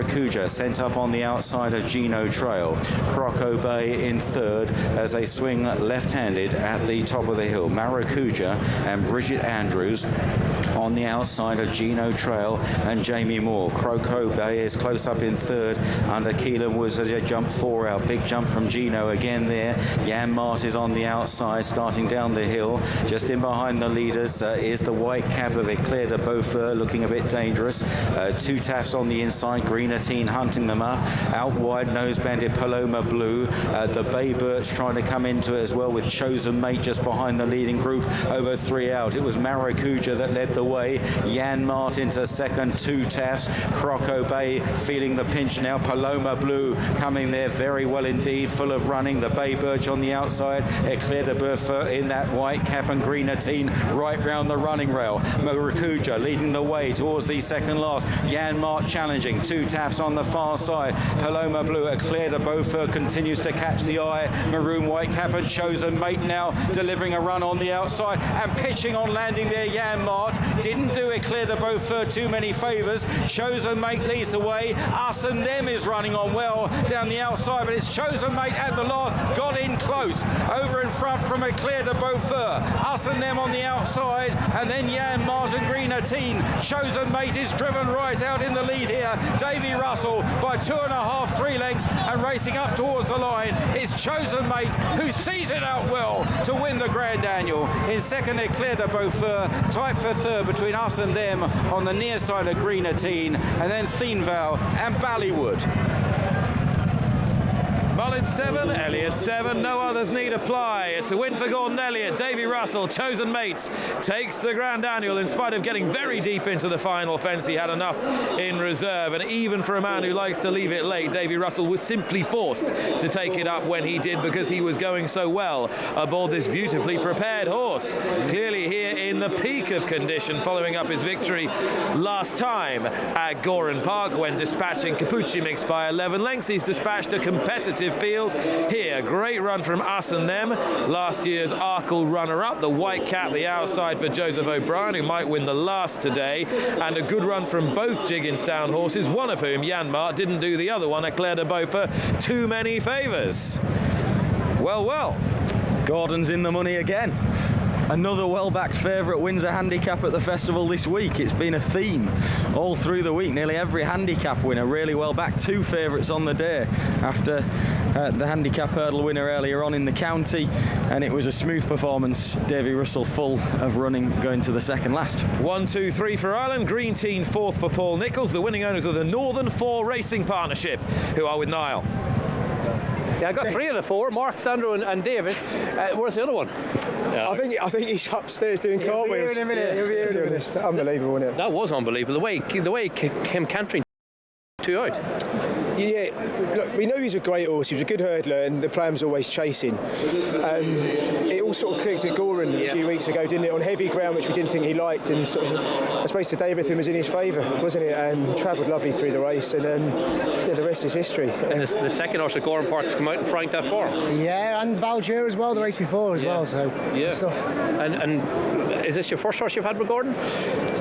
Maracuja sent up on the outside of Gino Trail. Croco Bay in third as they swing left-handed at the top of the hill. Maracuja and Bridget Andrews on the outside of Gino Trail and Jamie Moore. Croco Bay is close up in third under Keelan Woods as they jump 4 out. Big jump from Gino again there. Jan Mart is on the outside starting down the hill. Just in behind the leaders is the white cap of Eclair de Beaufort, looking a bit dangerous. 2 taps on the inside. Greenatine hunting them up. Out wide, nose banded Paloma Blue. The Bay Birch trying to come into it as well with Chosen Mate just behind the leading group over 3 out. It was Maracuja that led the way. Jan Mart into second, 2 taps. Croco Bay feeling the pinch now. Paloma Blue coming there very well indeed, full of running. The Bay Birch on the outside. Eclair de Beaufort in that white cap and Greenatine right round the running rail. Maracuja leading the way towards the second last. Jan Mart challenging. 2 taps on the far side. Paloma Blue. Eclair de Beaufort continues to catch the eye. Maroon white cap and Chosen Mate now delivering a run on the outside and pitching on landing there. Jan Mart didn't do Eclair de Beaufort too many favours. Chosen Mate leads the way. Us and Them is running on well down the outside, but it's Chosen Mate at the last. Got in close. Over in front from Eclair de Beaufort. Us and Them on the outside, and then Jan Mart and Greenatine. Chosen Mate is driven right out in the lead here. Davy Russell by 2.5, 3 lengths and racing up towards the line. It's Chosen Mate who sees it out well to win the Grand Annual. In second, Eclair de Beaufort, tight for third between Us and Them on the near side of Greenatine, and then Thienval and Ballywood. Mullins 7, Elliott 7, no others need apply. It's a win for Gordon Elliott. Davy Russell, Chosen Mates, takes the Grand Annual in spite of getting very deep into the final fence. He had enough in reserve, and even for a man who likes to leave it late, Davy Russell was simply forced to take it up when he did because he was going so well aboard this beautifully prepared horse. Clearly here in the peak of condition, following up his victory last time at Goran Park when dispatching Capucci Mix by 11 lengths. He's dispatched a competitive field here. Great run from Us and Them, last year's Arkle runner-up. The white cap, the outside for Joseph O'Brien, who might win the last today, and a good run from both Jigginstown horses, one of whom, Jan Mart, didn't do the other one, Eclair de Beaufort, too many favours. Well. Gordon's in the money again. Another well-backed favourite wins a handicap at the festival this week. It's been a theme all through the week. Nearly every handicap winner really well-backed. 2 favourites on the day after the handicap hurdle winner earlier on in the county, and it was a smooth performance. Davy Russell full of running going to the second last. 1, 2, 3 for Ireland. Greenatine 4th for Paul Nicholls, the winning owners of the Northern 4 Racing Partnership, who are with Niall. Yeah, I got 3 of the 4, Mark, Sandro and David. Where's the other one? Yeah. I think he's upstairs doing cartwheels. He'll be here in a minute. Unbelievable, wasn't it? That was unbelievable. The way he came cantering 2 out. Yeah, look, we know he's a great horse. He was a good hurdler, and the plan was always chasing. It all sort of clicked at Goran a few weeks ago, didn't it? On heavy ground, which we didn't think he liked, and sort of, I suppose today everything was in his favour, wasn't it? And travelled lovely through the race, and yeah, the rest is history. And the second horse at Goran Park has come out and franked that form. Yeah, and Valdir as well, the race before as well. So good stuff. And is this your first horse you've had with Gordon?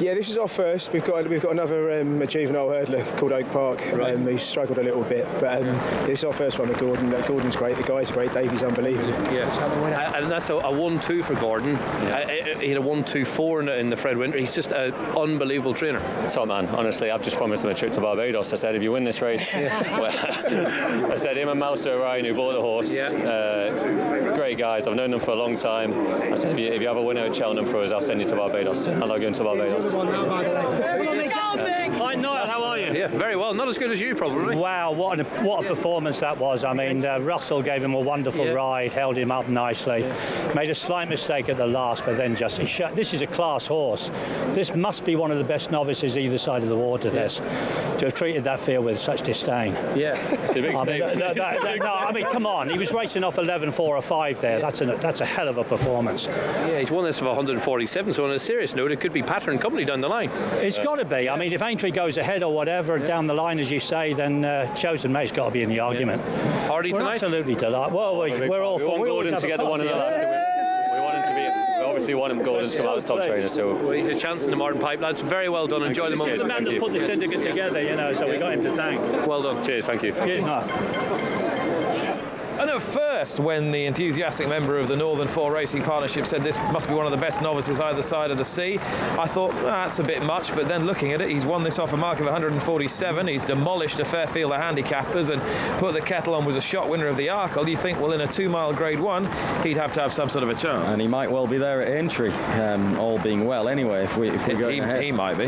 Yeah, this is our first. We've got another a juvenile hurdler called Oak Park, who struggled a little bit, but this is our first one with Gordon. Gordon's great, the guy's great, Davy's unbelievable. Yeah, and that's a 1-2 for Gordon. He had a 1-2-4 in the Fred Winter. He's just an unbelievable trainer. So man, honestly, I've just promised him a trip to Barbados. I said, if you win this race, well, I said him and Mouser Ryan, who bought the horse, great guys. I've known them for a long time. I said, if you have a winner at Cheltenham for us, I'll send you to Barbados. And I'll go into Barbados. Hi Niall, how are you? Yeah, very well. Not as good as you, probably. Wow, what a performance that was. I mean, Russell gave him a wonderful ride, held him up nicely. Made a slight mistake at the last, but then just this is a class horse. This must be one of the best novices either side of the water. This to have treated that field with such disdain. Yeah, it's a big I mean, come on, he was racing off 11, 4 or 5 there. That's a hell of a performance. Yeah, he's won this for 147. So on a serious note, it could be Pattern Company down the line. It's got to be. I mean, if Aintree goes ahead or whatever down the line, as you say, then Chosen Mate's got to be in the argument. Hardy we're tonight? Absolutely delighted. Well, we're all we want Gordon to get the one in the last. We want him to be obviously want him Gordon to come out as top trainer. So Well, he's a chance in the Martin Pipe, lads. Very well done. Enjoy the moment. The man that put the syndicate together, you know, so we got him to thank. Well done. cheers, thank you. And at first, when the enthusiastic member of the Northern Four Racing Partnership said this must be one of the best novices either side of the sea, I thought, that's a bit much. But then looking at it, he's won this off a mark of 147. He's demolished a fair field of handicappers and put the kettle on, was a shot winner of the Arkle. You think, well, in a 2-mile Grade 1, he'd have to have some sort of a chance. And he might well be there at Aintree, all being well anyway, if we go ahead. He might be.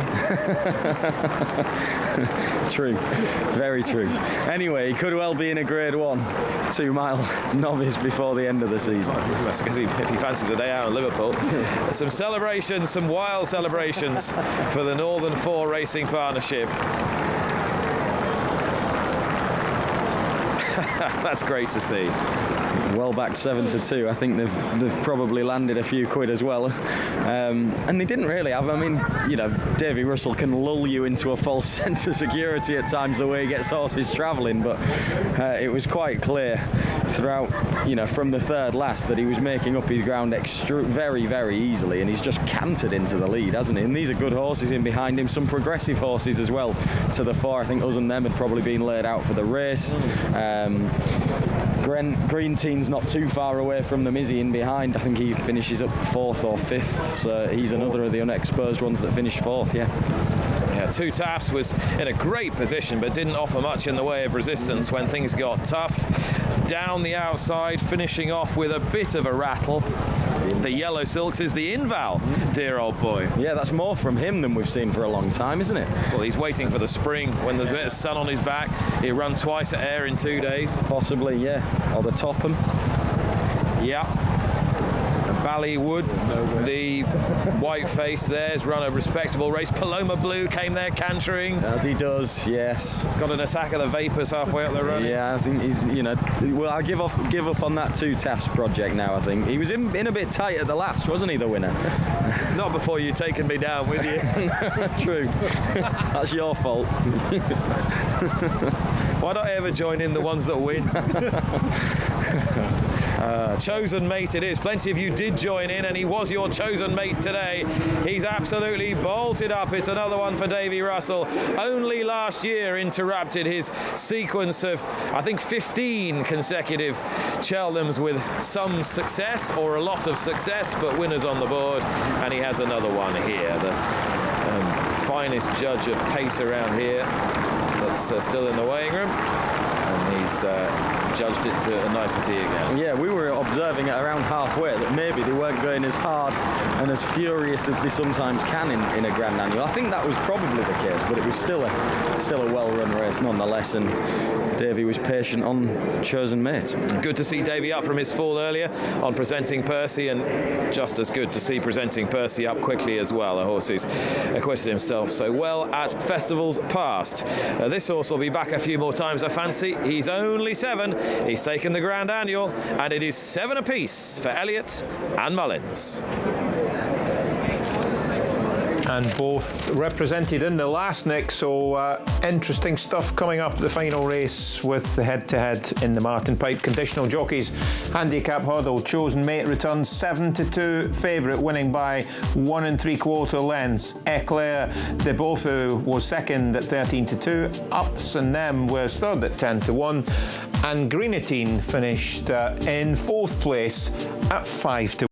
True, very true. Anyway, he could well be in a Grade 1 2-mile novice before the end of the season. That's because if he fancies a day out in Liverpool. Some celebrations, some wild celebrations for the Northern Four Racing Partnership. That's great to see. Well backed 7-2. I think they've probably landed a few quid as well, and they didn't really have. I mean, you know, Davy Russell can lull you into a false sense of security at times the way he gets horses travelling, but it was quite clear throughout, you know, from the third last that he was making up his ground very, very easily, and he's just cantered into the lead, hasn't he? And these are good horses in behind him, some progressive horses as well to the fore. I think us and them had probably been laid out for the race. Green Teen's not too far away from them, is he, in behind? I think he finishes up 4th or 5th, so he's another of the unexposed ones that finished 4th, yeah. Two Tafts was in a great position but didn't offer much in the way of resistance when things got tough. Down the outside, finishing off with a bit of a rattle. The Yellow Silks is the Inval, dear old boy. Yeah, that's more from him than we've seen for a long time, isn't it? Well, he's waiting for the spring when there's a bit of sun on his back. He'll run twice at Ayr in 2 days. Possibly, yeah. Or the Topham. Yeah. Ballywood, the white face there's run a respectable race. Paloma Blue came there cantering. As he does, yes. Got an attack of the Vapors halfway up the run. Yeah, I think he's, you know, well, I give up on that 2 Tafts project now, I think. He was in a bit tight at the last, wasn't he, the winner? Not before you'd taken me down with you. True. That's your fault. Why don't I ever join in the ones that win? Chosen mate it is. Plenty of you did join in, and he was your chosen mate today. He's absolutely bolted up. It's another one for Davy Russell. Only last year interrupted his sequence of, I think, 15 consecutive Cheltenhams with some success or a lot of success, but winners on the board, and he has another one here. The finest judge of pace around here that's still in the weighing room, and he's judged it to a nicety again. Yeah, we were observing at around halfway that maybe they weren't going as hard and as furious as they sometimes can in a Grand Annual. I think that was probably the case, but it was still a well-run race nonetheless, and Davy was patient on chosen mate. Good to see Davy up from his fall earlier on presenting Percy, and just as good to see presenting Percy up quickly as well, a horse who's acquitted himself so well at festivals past. This horse will be back a few more times, I fancy. He's only 7. He's taken the Grand Annual, and it is 7 apiece for Elliott and Mullins. And both represented in the last, Nick, so interesting stuff coming up at the final race with the head-to-head in the Martin Pipe. Conditional jockeys, handicap hurdle, chosen mate returns 7-2 favourite, winning by 1 3/4 lengths. Eclair de Beaufort was second at 13-2. Ups and Them was third at 10-1, and Greenatine finished in 4th place at 5-1.